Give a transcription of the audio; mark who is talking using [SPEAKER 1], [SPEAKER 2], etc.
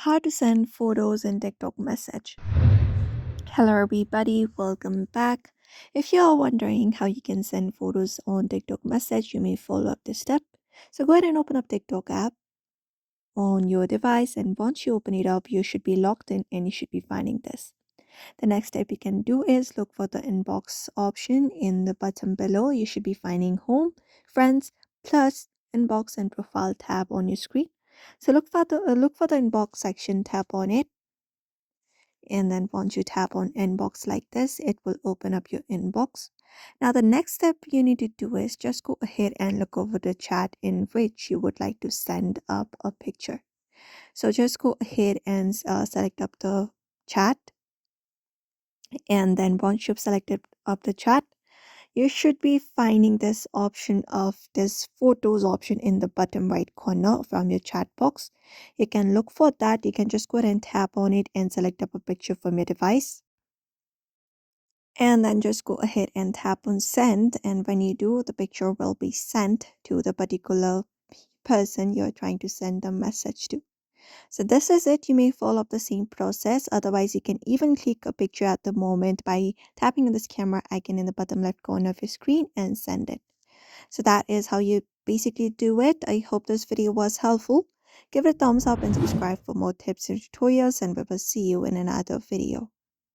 [SPEAKER 1] how to send photos in TikTok message. Hello everybody, welcome back. If you are wondering how you can send photos on TikTok message, you may follow up this step. So go ahead and open up TikTok app on your device, and once you open it up, you should be logged in and you should be finding this. The next step you can do is look for the inbox option in the bottom below. You should be finding home, friends, plus inbox and profile tab on your screen. So look for the inbox section, tap on it, and then once you tap on inbox like this, it will open up your inbox. Now the next step you need to do is just go ahead and look over the chat in which you would like to send up a picture. So just go ahead and select up the chat, and then once you've selected up the chat, you should be finding this option of this photos option in the bottom right corner from your chat box. You can look for that. You can just go ahead and tap on it and select up a picture from your device, and then just go ahead and tap on send, and when you do, the picture will be sent to the particular person you're trying to send the message to. So this is it. You may follow up the same process. Otherwise, you can even click a picture at the moment by tapping on this camera icon in the bottom left corner of your screen and send it. So that is how you basically do it. I hope this video was helpful. Give it a thumbs up and subscribe for more tips and tutorials, and we will see you in another video.